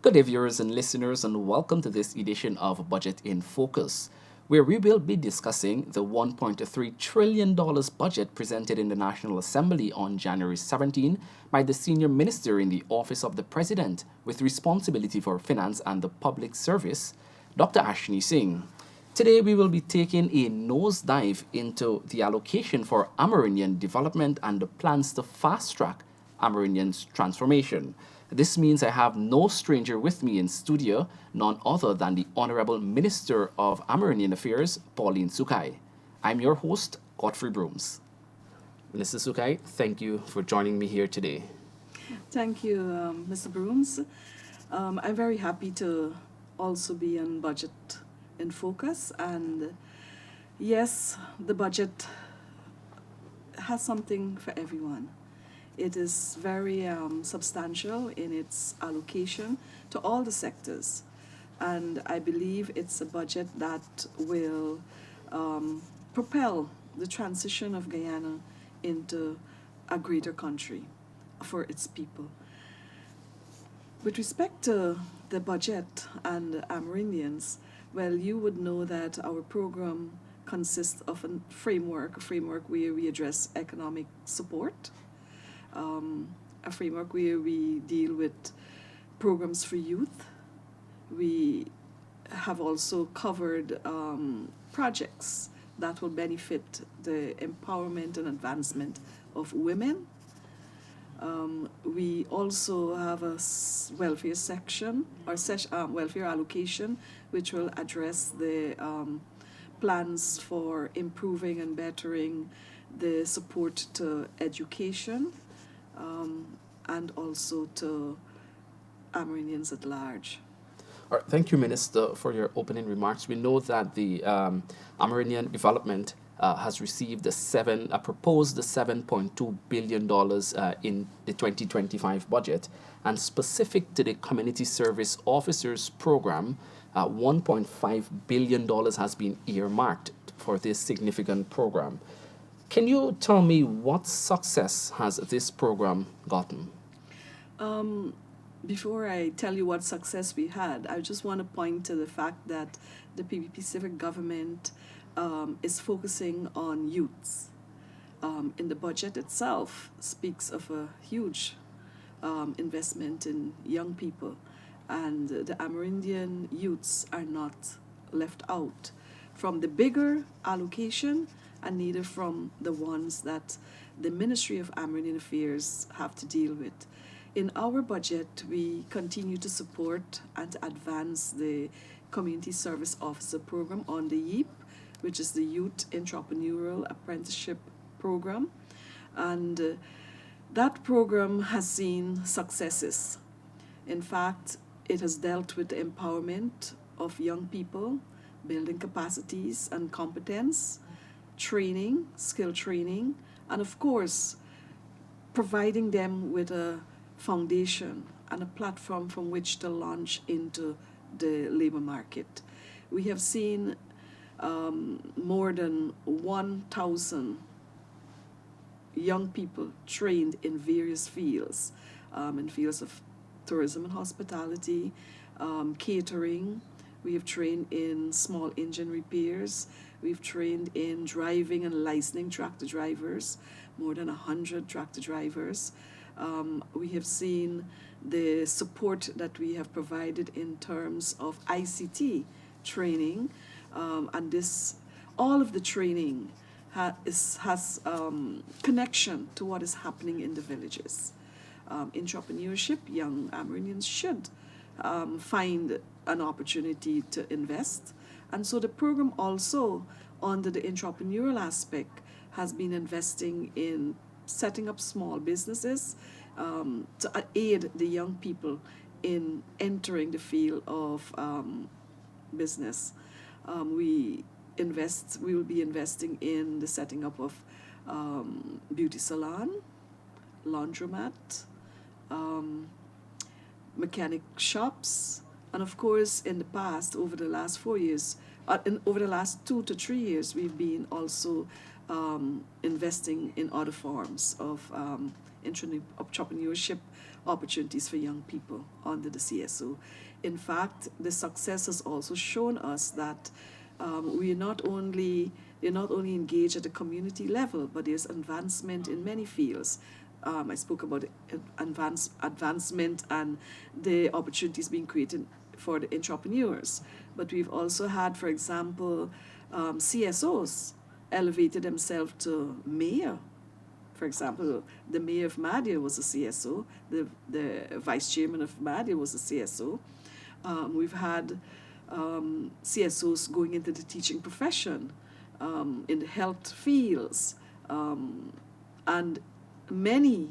Good day, viewers and listeners, and welcome to this edition of Budget in Focus, where we will be discussing the $1.3 trillion budget presented in the National Assembly on January 17 by the senior minister in the Office of the President with responsibility for finance and the public service, Dr. Ashni Singh. Today, we will be taking a nosedive into the allocation for Amerindian development and the plans to fast track Amerindian's transformation. This means I have no stranger with me in studio, none other than the Honorable Minister of Amerindian Affairs, Pauline Sukhai. I'm your host, Godfrey Brooms. Minister Sukhai, thank you for joining me here today. Thank you, Mr. Brooms. I'm very happy to also be on Budget in Focus. And yes, the budget has something for everyone. It is very substantial in its allocation to all the sectors. And I believe it's a budget that will propel the transition of Guyana into a greater country for its people. With respect to the budget and Amerindians, well, you would know that our program consists of a framework where we address economic support, a framework where we deal with programs for youth. We have also covered projects that will benefit the empowerment and advancement of women. We also have a welfare section or welfare allocation, which will address the plans for improving and bettering the support to education and also to Amerindians at large. All right, thank you, Minister, for your opening remarks. We know that the Amerindian Development has received a proposed $7.2 billion in the 2025 budget, and specific to the Community Service Officers Program, $1.5 billion has been earmarked for this significant program. Can you tell me what success has this program gotten? Before I tell you what success we had, I just want to point to the fact that the PPP civic government is focusing on youths. In the budget itself speaks of a huge investment in young people, and the Amerindian youths are not left out from the bigger allocation and neither from the ones that the Ministry of Amerindian Affairs have to deal with. In our budget, we continue to support and advance the Community Service Officer Program on the YEAP, which is the Youth Entrepreneurial Apprenticeship Program. And that program has seen successes. In fact, it has dealt with the empowerment of young people, building capacities and competence, training, skill training, and of course, providing them with a foundation and a platform from which to launch into the labor market. We have seen more than 1,000 young people trained in various fields, in fields of tourism and hospitality, catering. We have trained in small engine repairs. We've trained in driving and licensing tractor drivers, more than 100 tractor drivers. We have seen the support that we have provided in terms of ICT training, and all of the training has connection to what is happening in the villages. Entrepreneurship, young Amerindians should find an opportunity to invest. And so the program also, under the entrepreneurial aspect, has been investing in setting up small businesses to aid the young people in entering the field of business. We will be investing in the setting up of beauty salon, laundromat, mechanic shops, and of course, in the past, over the last 4 years, over the last 2 to 3 years, we've been also investing in other forms of entrepreneurship opportunities for young people under the CSO. In fact, the success has also shown us that we are not only they're not only engaged at the community level, but there's advancement in many fields. I spoke about advancement and the opportunities being created for the entrepreneurs. But we've also had, for example, CSOs elevated themselves to mayor. For example, the mayor of Madia was a CSO, the vice chairman of Madia was a CSO. We've had CSOs going into the teaching profession, in the health fields, and many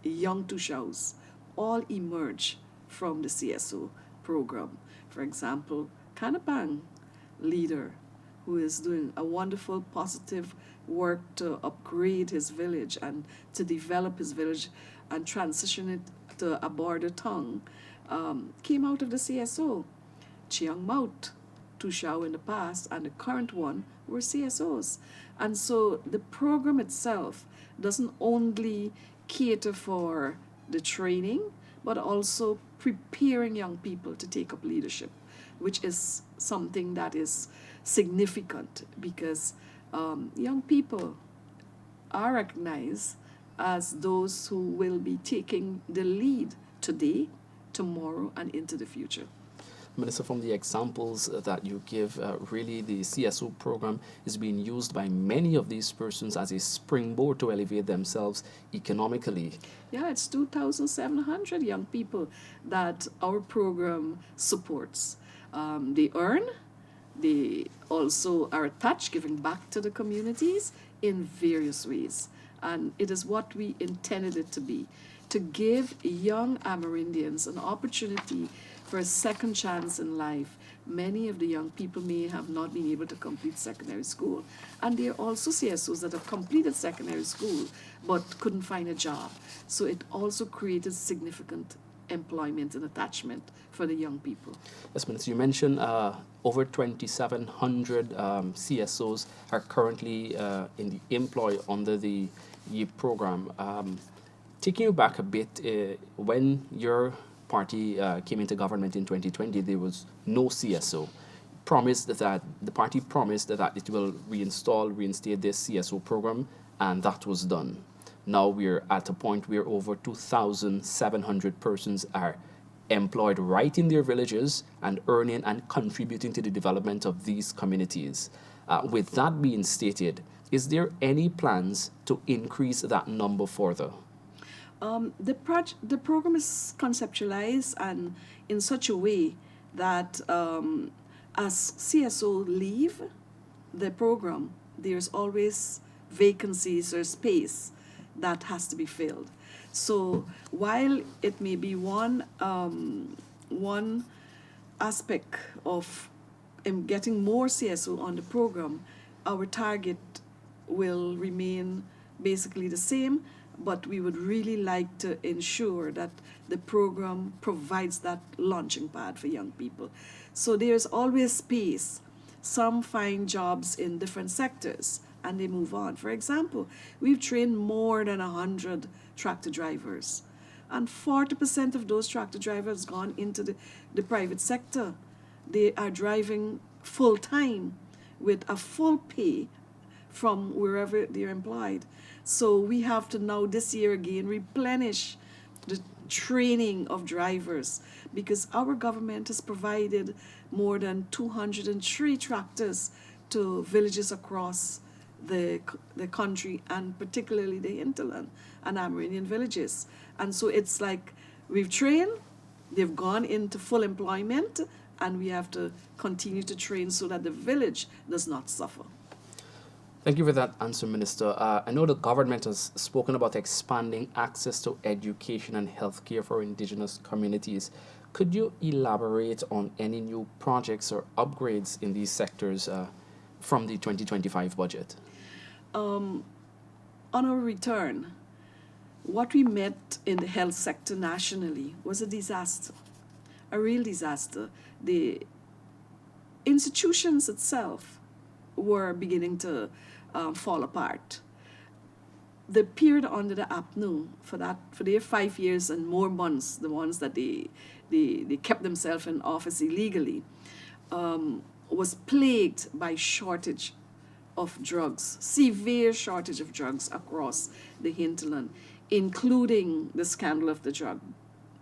young Tushaus all emerge from the CSO program. For example, Kanapang leader who is doing a wonderful, positive work to upgrade his village and to develop his village and transition it to a border tongue, came out of the CSO. Chiang Maut, Tushao in the past, and the current one were CSOs. And so the program itself doesn't only cater for the training, but also preparing young people to take up leadership, which is something that is significant because young people are recognized as those who will be taking the lead today, tomorrow, and into the future. Minister, from the examples that you give, really the CSO program is being used by many of these persons as a springboard to elevate themselves economically. Yeah, it's 2,700 young people that our program supports. They earn, they also are attached, giving back to the communities in various ways. And it is what we intended it to be, to give young Amerindians an opportunity for a second chance in life. Many of the young people may have not been able to complete secondary school. And there are also CSOs that have completed secondary school but couldn't find a job. So it also created significant employment and attachment for the young people. Yes, Minister, you mentioned over 2,700 CSOs are currently in the employ under the YIP program. Taking you back a bit, when your party came into government in 2020, there was no CSO. The party promised that it will reinstate this CSO program, and that was done. Now we're at a point where over 2,700 persons are employed right in their villages and earning and contributing to the development of these communities. With that being stated, is there any plans to increase that number further? The program is conceptualized and in such a way that as CSO leave the program, there's always vacancies or space that has to be filled. So while it may be one aspect of getting more CSO on the program, our target will remain basically the same, but we would really like to ensure that the program provides that launching pad for young people. So there's always space. Some find jobs in different sectors and they move on. For example, we've trained more than 100 tractor drivers, and 40% of those tractor drivers gone into the private sector. They are driving full time with a full pay from wherever they're employed. So we have to now this year again replenish the training of drivers because our government has provided more than 203 tractors to villages across the country and particularly the hinterland and Amerindian villages. And so it's like we've trained, they've gone into full employment, and we have to continue to train so that the village does not suffer. Thank you for that answer, Minister. I know the government has spoken about expanding access to education and healthcare for Indigenous communities. Could you elaborate on any new projects or upgrades in these sectors from the 2025 budget? On our return, what we met in the health sector nationally was a disaster, a real disaster. The institutions itself were beginning to fall apart. the period under the APNU for their 5 years and more months, the ones that they kept themselves in office illegally, was plagued by shortage of drugs, severe shortage of drugs across the hinterland, including the scandal of the drug,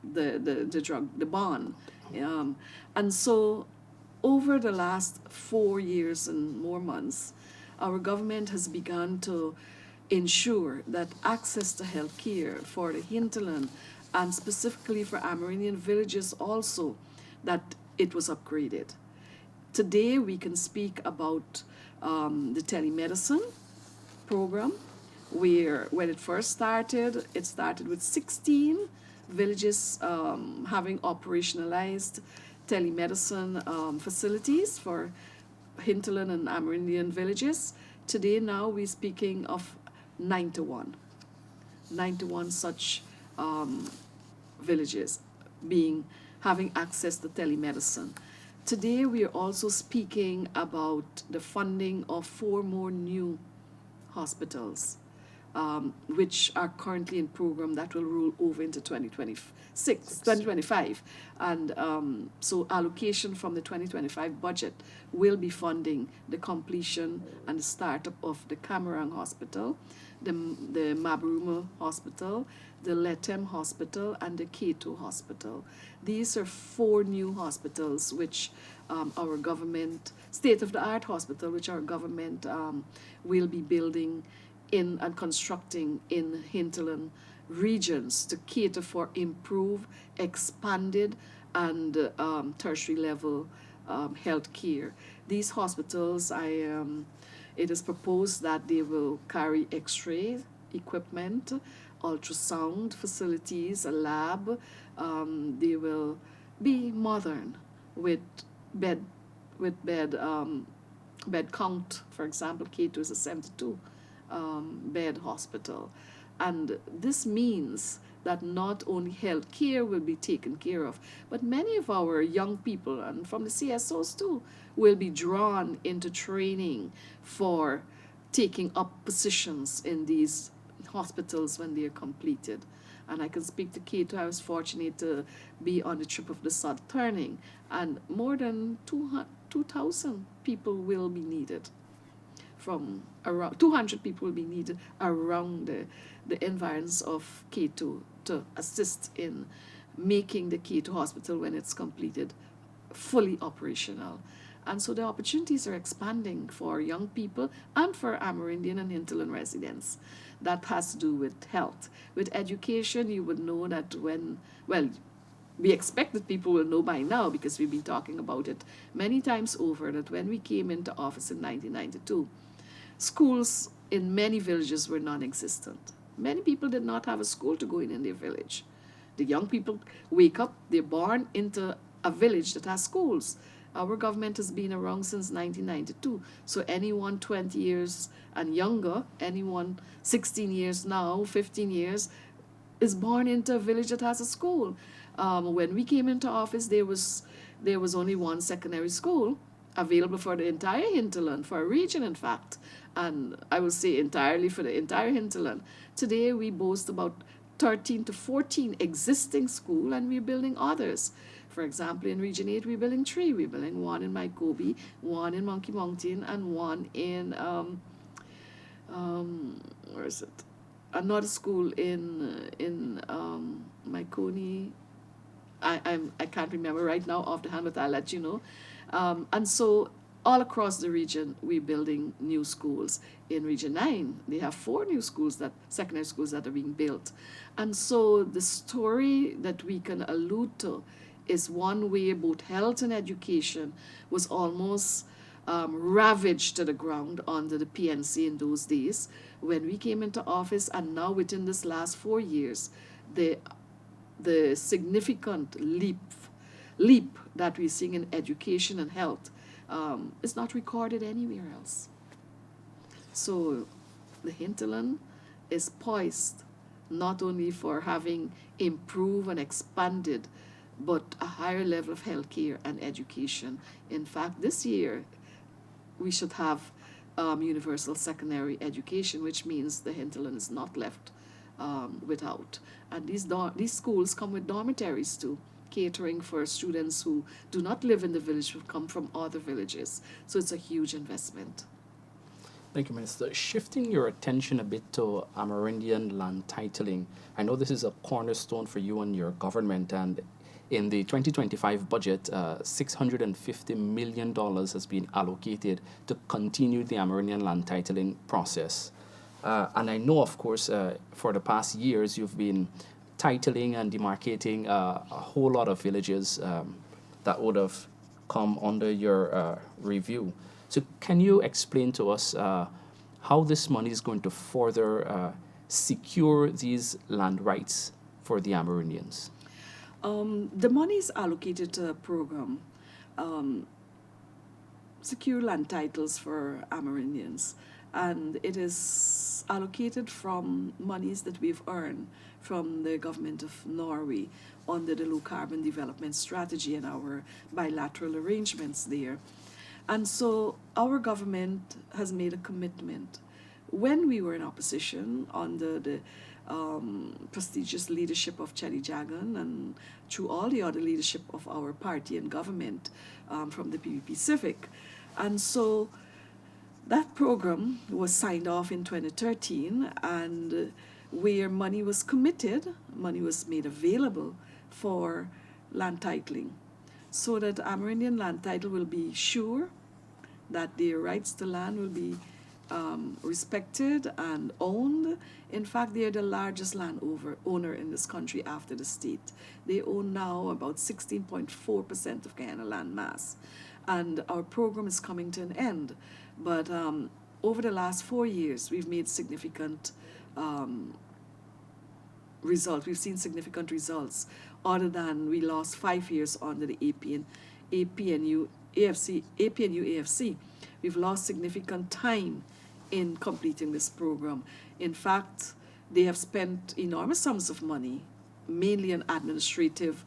the drug, the bond. And so over the last 4 years and more months, our government has begun to ensure that access to health care for the hinterland and specifically for Amerindian villages also, that it was upgraded. Today we can speak about the telemedicine program, where when it started with 16 villages having operationalized telemedicine facilities for hinterland and Amerindian villages. Today now we're speaking of 91 such villages having access to telemedicine. Today we are also speaking about the funding of 4 more new hospitals, which are currently in program that will roll over into 2025. And so allocation from the 2025 budget will be funding the completion and the startup of the Camarang Hospital, the Mabruma Hospital, the Letem Hospital, and the Keto Hospital. These are 4 new hospitals which our government, state-of-the-art hospital, which our government will be building in and constructing in hinterland regions to cater for improved, expanded, and tertiary level health care. These hospitals, it is proposed that they will carry X-ray equipment, ultrasound facilities, a lab. They will be modern with bed bed count. For example, K2 is a 72 bed hospital. And this means that not only health care will be taken care of, but many of our young people, and from the CSOs too, will be drawn into training for taking up positions in these hospitals when they are completed. And I can speak to Kato. I was fortunate to be on the trip of the South Turning, and more than 2,000 people will be needed. From around 200 people will be needed around the environs of K2 to assist in making the K2 hospital, when it's completed, fully operational. And so the opportunities are expanding for young people and for Amerindian and hinterland residents. That has to do with health. With education, you would know that we expect that people will know by now, because we've been talking about it many times over, that when we came into office in 1992, schools in many villages were non-existent. Many people did not have a school to go in their village. The young people wake up, they're born into a village that has schools. Our government has been around since 1992. So anyone 20 years and younger, anyone 16 years now, 15 years, is born into a village that has a school. When we came into office, there was only one secondary school available for the entire hinterland, for a region in fact, and I will say entirely for the entire hinterland. Today we boast about 13 to 14 existing schools, and we're building others. For example, in Region 8, we're building 3. We're building one in Mykobi, one in Monkey Mountain, and one in, where is it? Another school in Myconi. I can't remember right now off the hand, but I'll let you know. And so all across the region, we're building new schools. In Region 9, they have 4 new schools, secondary schools that are being built. And so the story that we can allude to is one way both health and education was almost ravaged to the ground under the PNC in those days. When we came into office, and now within this last 4 years, the significant leap that we're seeing in education and health is not recorded anywhere else. So the hinterland is poised not only for having improved and expanded, but a higher level of healthcare and education. In fact, this year we should have universal secondary education, which means the hinterland is not left without. And these schools come with dormitories too, catering for students who do not live in the village, who come from other villages. So it's a huge investment. Thank you, Minister. Shifting your attention a bit to Amerindian land titling, I know this is a cornerstone for you and your government, and in the 2025 budget, $650 million has been allocated to continue the Amerindian land titling process. And I know, of course, for the past years, you've been titling and demarcating a whole lot of villages that would have come under your review. So, can you explain to us how this money is going to further secure these land rights for the Amerindians? The money is allocated to a program, secure land titles for Amerindians, and it is allocated from monies that we've earned from the government of Norway under the low carbon development strategy and our bilateral arrangements there. And so our government has made a commitment. When we were in opposition under the prestigious leadership of Chelly Jagan and through all the other leadership of our party and government from the PPP Civic. And so that program was signed off in 2013, and where money was committed, money was made available for land titling, so that Amerindian land title will be sure, that their rights to land will be respected and owned. In fact, they are the largest owner in this country after the state. They own now about 16.4% of Guyana land mass. And our program is coming to an end. But over the last 4 years, we've made significant results. We've seen significant results, other than we lost 5 years under the APNU AFC. We've lost significant time in completing this program. In fact, they have spent enormous sums of money, mainly on administrative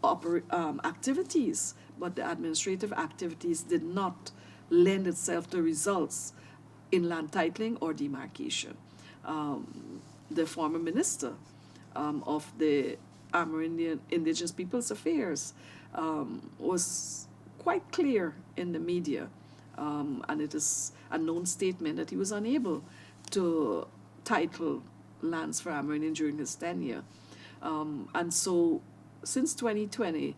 activities, but the administrative activities did not lend itself to results in land titling or demarcation. The former minister of the Amerindian Indigenous Peoples Affairs was quite clear in the media, and it is a known statement that he was unable to title lands for Amerindian during his tenure. And so since 2020,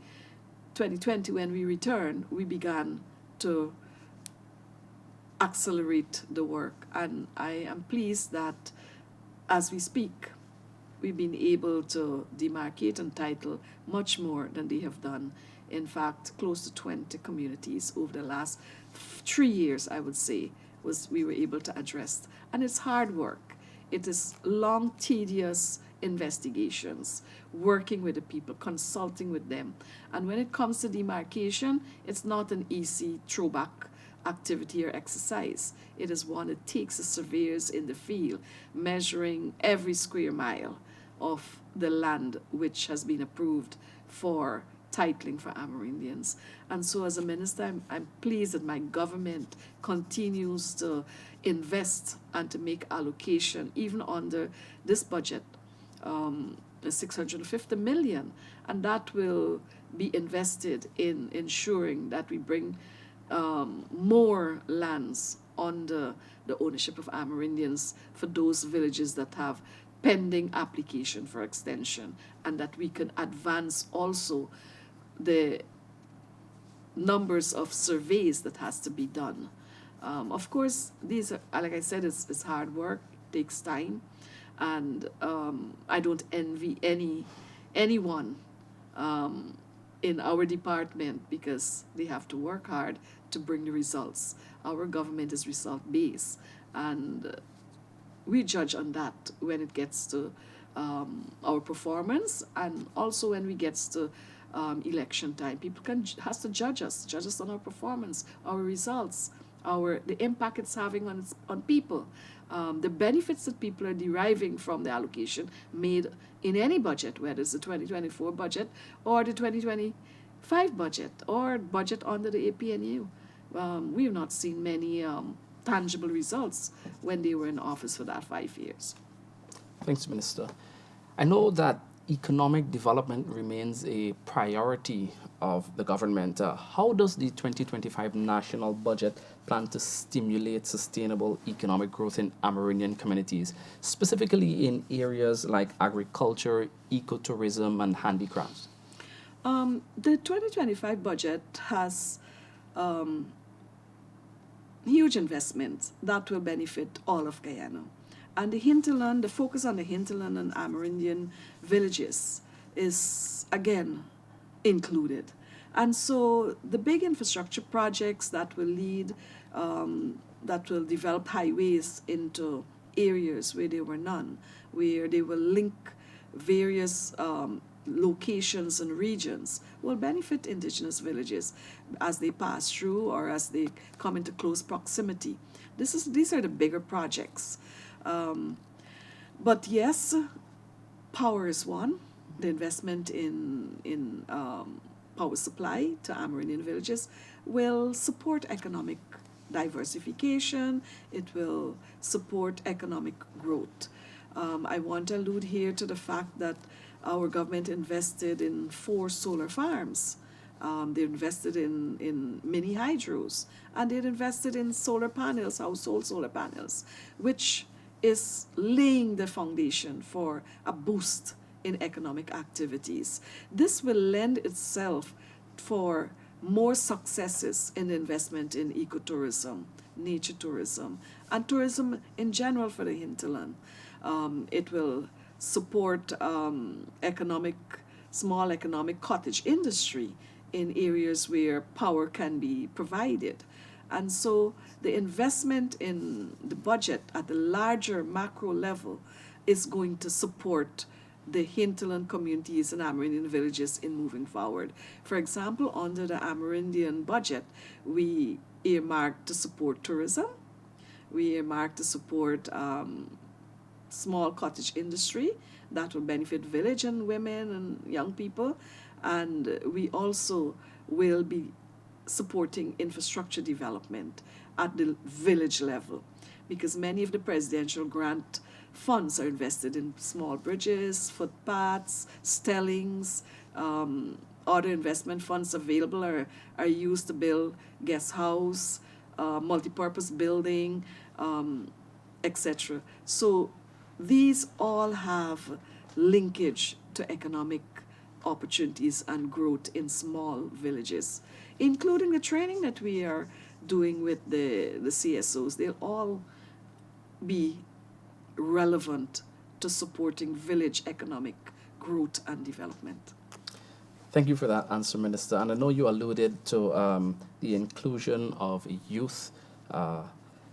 when we returned, we began to accelerate the work. And I am pleased that as we speak, we've been able to demarcate and title much more than they have done. In fact, close to 20 communities over the last 3 years, I would say, we were able to address. And it's hard work. It is long, tedious investigations, working with the people, consulting with them. And when it comes to demarcation, it's not an easy throwback activity or exercise. It is one that takes the surveyors in the field, measuring every square mile of the land which has been approved for titling for Amerindians. And so as a minister, I'm pleased that my government continues to invest and to make allocation, even under this budget, the 650 million, and that will be invested in ensuring that we bring more lands under the ownership of Amerindians for those villages that have pending application for extension, and that we can advance also the numbers of surveys that has to be done. Of course, these are, like I said, it's hard work, takes time, and I don't envy anyone in our department, because they have to work hard to bring the results. Our government is result-based, and we judge on that when it gets to our performance, and also when we gets to election time. People has to judge us on our performance, our results, the impact it's having on people, the benefits that people are deriving from the allocation made in any budget, whether it's the 2024 budget or the 2025 budget or budget under the APNU. We have not seen many tangible results when they were in office for that 5 years. Thanks, Minister. I know that economic development remains a priority of the government. How does the 2025 national budget plan to stimulate sustainable economic growth in Amerindian communities, specifically in areas like agriculture, ecotourism, and handicrafts? The 2025 budget has huge investments that will benefit all of Guyana. And the hinterland, the focus on the hinterland and Amerindian villages is again included. And so the big infrastructure projects that will lead, that will develop highways into areas where there were none, where they will link various locations and regions will benefit indigenous villages as they pass through or as they come into close proximity. These are the bigger projects. But yes, power is one. The investment in power supply to Amerindian villages will support economic diversification. It will support economic growth. I want to allude here to the fact that our government invested in 4 solar farms. They invested in mini hydros, and they invested in solar panels, household solar panels, which is laying the foundation for a boost in economic activities. This will lend itself for more successes in investment in ecotourism, nature tourism, and tourism in general for the hinterland. It will support small economic cottage industry in areas where power can be provided. And so the investment in the budget at the larger macro level is going to support the hinterland communities and Amerindian villages in moving forward. For example, under the Amerindian budget, we earmarked to support tourism, we earmarked to support small cottage industry that will benefit village and women and young people, and we also will be supporting infrastructure development at the village level, because many of the presidential grant funds are invested in small bridges, footpaths, stellings. Other investment funds available are used to build guest house, multipurpose building, etc. So these all have linkage to economic opportunities and growth in small villages, including the training that we are doing with the CSOs. They'll all be relevant to supporting village economic growth and development. Thank you for that answer, Minister. And I know you alluded to the inclusion of youth.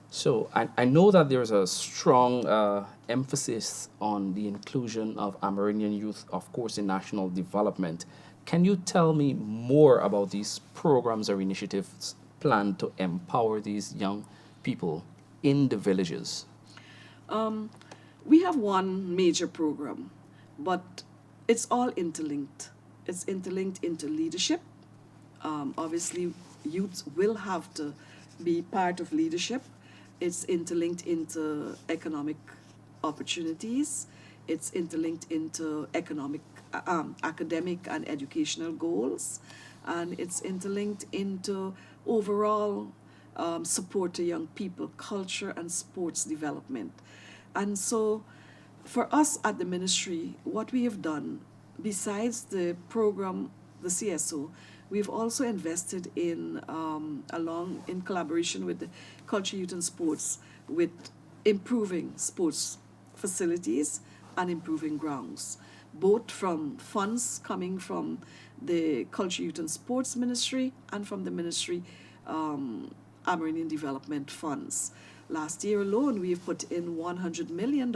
So I know that there's a strong emphasis on the inclusion of Amerindian youth, of course, in national development. Can you tell me more about these programs or initiatives planned to empower these young people in the villages? We have one major program, but it's all interlinked. It's interlinked into leadership. Obviously, youth will have to be part of leadership. It's interlinked into economic opportunities. It's interlinked into academic and educational goals. And it's interlinked into overall support to young people, culture and sports development. And so for us at the ministry, what we have done, besides the program, the CSO, we've also invested in, in collaboration with the Culture, Youth and Sports, with improving sports facilities and improving grounds, both from funds coming from the Culture, Youth and Sports Ministry and from the Ministry Amerindian Development Funds. Last year alone, we've put in $100 million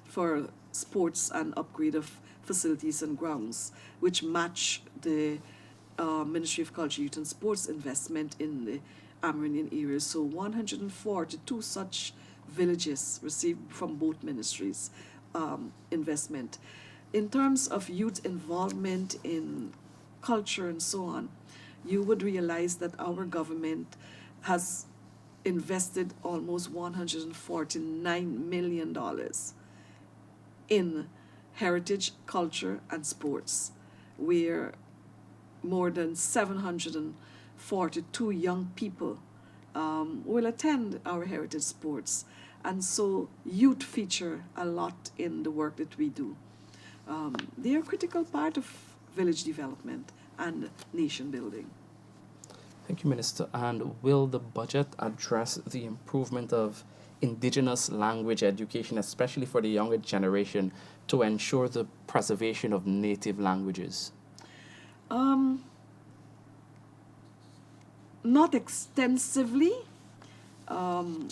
for sports and upgrade of facilities and grounds, which match the Ministry of Culture, Youth and Sports investment in the Amerindian areas. So 142 such villages received from both ministries investment. In terms of youth involvement in culture and so on, you would realize that our government has invested almost $149 million in heritage, culture, and sports, where more than 742 young people will attend our heritage sports. And so youth feature a lot in the work that we do. They are a critical part of village development and nation building. Thank you, Minister. And will the budget address the improvement of indigenous language education, especially for the younger generation, to ensure the preservation of native languages? Um, Not extensively, um,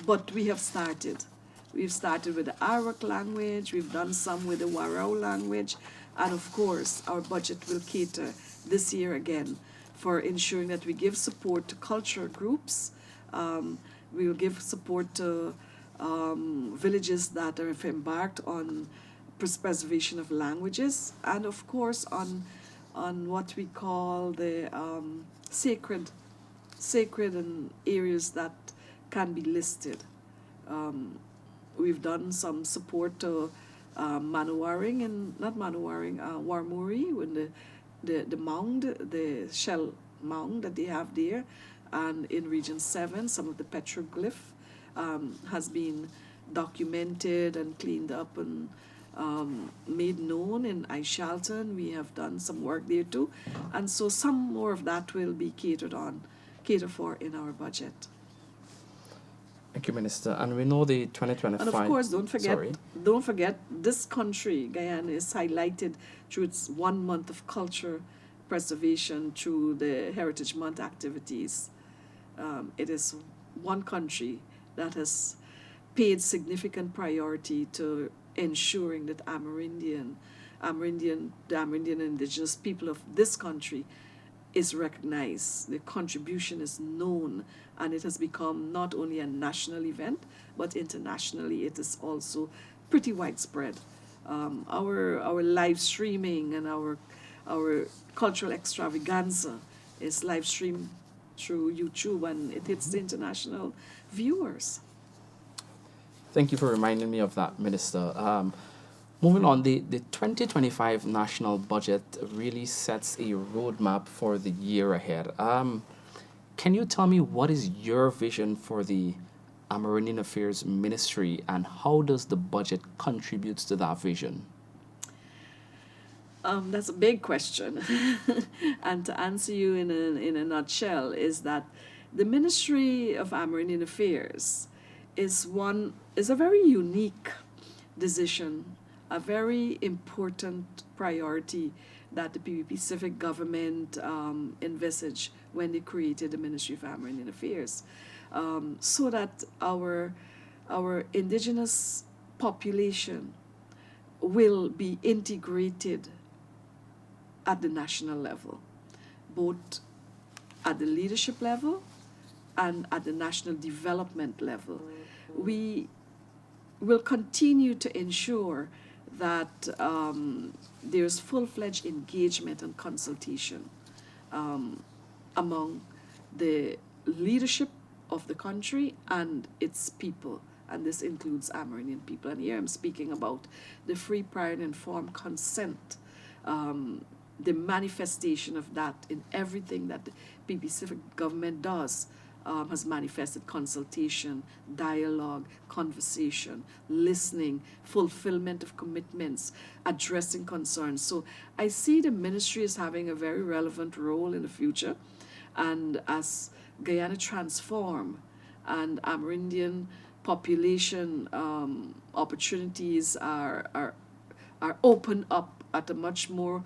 but we have started. We've started with the Arawak language, we've done some with the Warao language, and of course, our budget will cater this year again for ensuring that we give support to culture groups. We will give support to villages that have embarked on preservation of languages, and of course, on what we call the sacred and areas that can be listed. Um, we've done some support to Manowaring and not Manowaring, Warmuri, when the mound, the shell mound that they have there, and in Region 7, some of the petroglyph has been documented and cleaned up and made known in Aishalton. We have done some work there too, and so some more of that will be catered for in our budget. Thank you, Minister. And we know the And of 2025. course, Sorry. don't forget, this country, Guyana, is highlighted through its 1 month of culture preservation through the Heritage Month activities. It is one country that has paid significant priority to ensuring that the Amerindian indigenous people of this country is recognized, the contribution is known, and it has become not only a national event, but internationally it is also pretty widespread. Our live streaming and our cultural extravaganza is live streamed through YouTube, and it hits the international viewers. Thank you for reminding me of that, Minister. Moving on, the 2025 national budget really sets a roadmap for the year ahead. Can you tell me what is your vision for the Amerindian Affairs Ministry, and how does the budget contribute to that vision? That's a big question. And to answer you in a nutshell, is that the Ministry of Amerindian Affairs is a very unique decision, a very important priority that the PPP civic government envisaged when they created the Ministry of Amerindian Affairs, so that our indigenous population will be integrated at the national level, both at the leadership level and at the national development level. We will continue to ensure that there's full-fledged engagement and consultation among the leadership of the country and its people, and this includes Amerindian people. And here I'm speaking about the free, prior, and informed consent, the manifestation of that in everything that the PPP civic government does. Has manifested consultation, dialogue, conversation, listening, fulfillment of commitments, addressing concerns. So I see the ministry as having a very relevant role in the future. And as Guyana transform and Amerindian population opportunities are opened up at a much more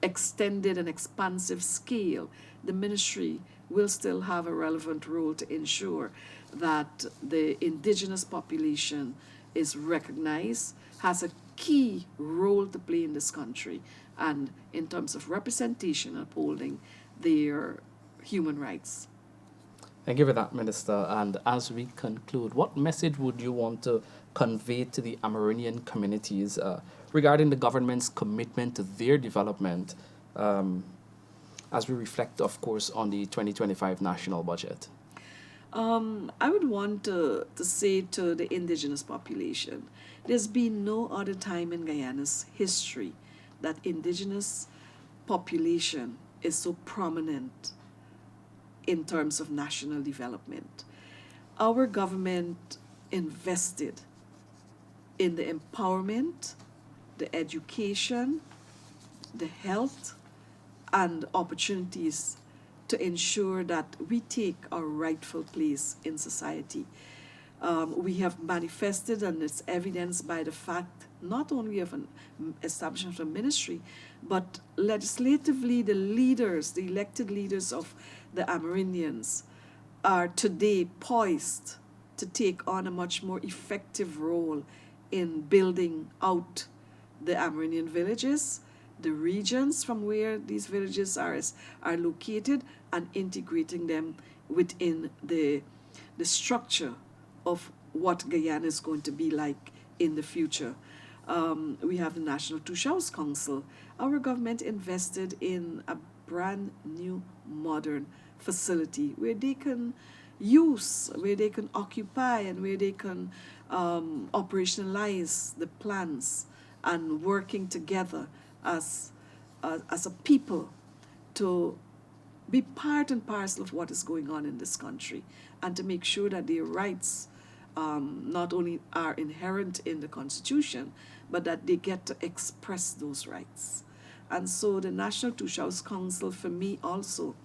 extended and expansive scale, the ministry will still have a relevant role to ensure that the indigenous population is recognized, has a key role to play in this country, and in terms of representation and upholding their human rights. Thank you for that, Minister. And as we conclude, what message would you want to convey to the Amerindian communities regarding the government's commitment to their development, as we reflect, of course, on the 2025 national budget? I would want to say to the indigenous population, there's been no other time in Guyana's history that indigenous population is so prominent in terms of national development. Our government invested in the empowerment, the education, the health, and opportunities to ensure that we take our rightful place in society. We have manifested, and it's evidenced by the fact not only of an establishment of a ministry, but legislatively, the leaders, the elected leaders of the Amerindians, are today poised to take on a much more effective role in building out the Amerindian villages, the regions from where these villages are located, and integrating them within the structure of what Guyana is going to be like in the future. We have the National Tushaus Council. Our government invested in a brand new modern facility where they can use, where they can occupy, and where they can operationalize the plans and working together as, as a people to be part and parcel of what is going on in this country, and to make sure that their rights not only are inherent in the Constitution, but that they get to express those rights. And so the National Tushaus Council, for me also,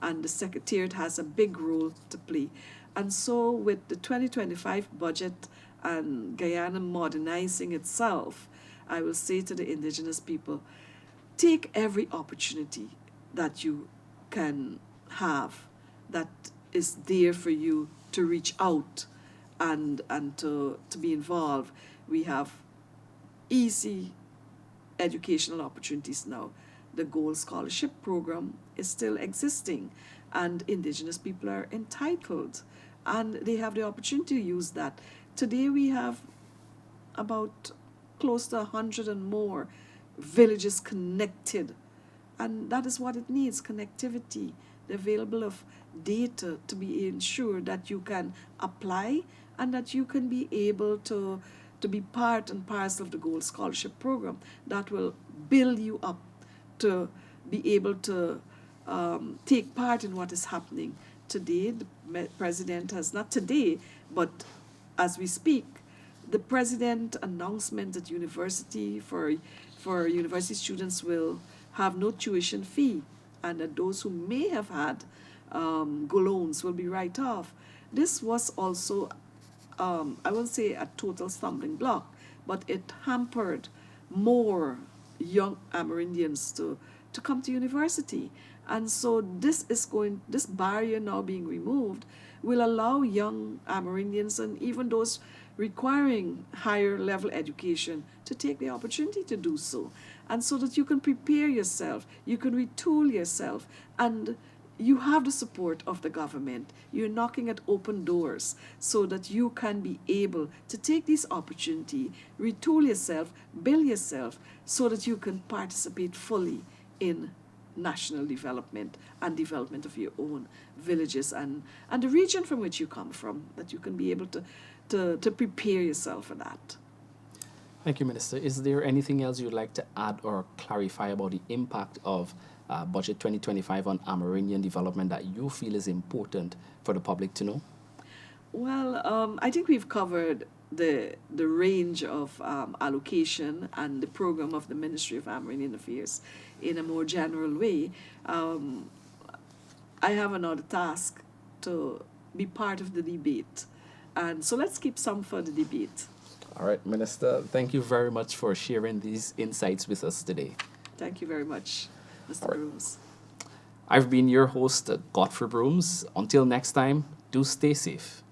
and the Secretariat has a big role to play. And so with the 2025 budget and Guyana modernizing itself, I will say to the indigenous people, take every opportunity that you can have that is there for you to reach out and to be involved. We have easy educational opportunities now. The Gold Scholarship Program is still existing, and indigenous people are entitled, and they have the opportunity to use that. Today we have about close to 100 and more villages connected, and that is what it needs: connectivity, the available of data to be ensured that you can apply and that you can be able to be part and parcel of the Gold Scholarship Program. That will build you up to be able to take part in what is happening. Today, the president has, not today, but as we speak, the president announcement that university for university students will have no tuition fee, and that those who may have had loans will be write off. This was also, I won't say a total stumbling block, but it hampered more young Amerindians to come to university. And so this barrier now being removed will allow young Amerindians and even those requiring higher level education to take the opportunity to do so. And so that you can prepare yourself, you can retool yourself, and you have the support of the government. You're knocking at open doors so that you can be able to take this opportunity, retool yourself, build yourself, so that you can participate fully in national development and development of your own villages and the region from which you come from, that you can be able to prepare yourself for that. Thank you, Minister. Is there anything else you'd like to add or clarify about the impact of Budget 2025 on Amerindian development that you feel is important for the public to know? Well, I think we've covered the range of allocation and the program of the Ministry of Amerindian Affairs in a more general way. I have another task to be part of the debate, and so let's keep some for the debate. All right, Minister, thank you very much for sharing these insights with us today. Thank you very much, Mr. All right. Brooms. I've been your host, Godfrey Brooms. Until next time, do stay safe.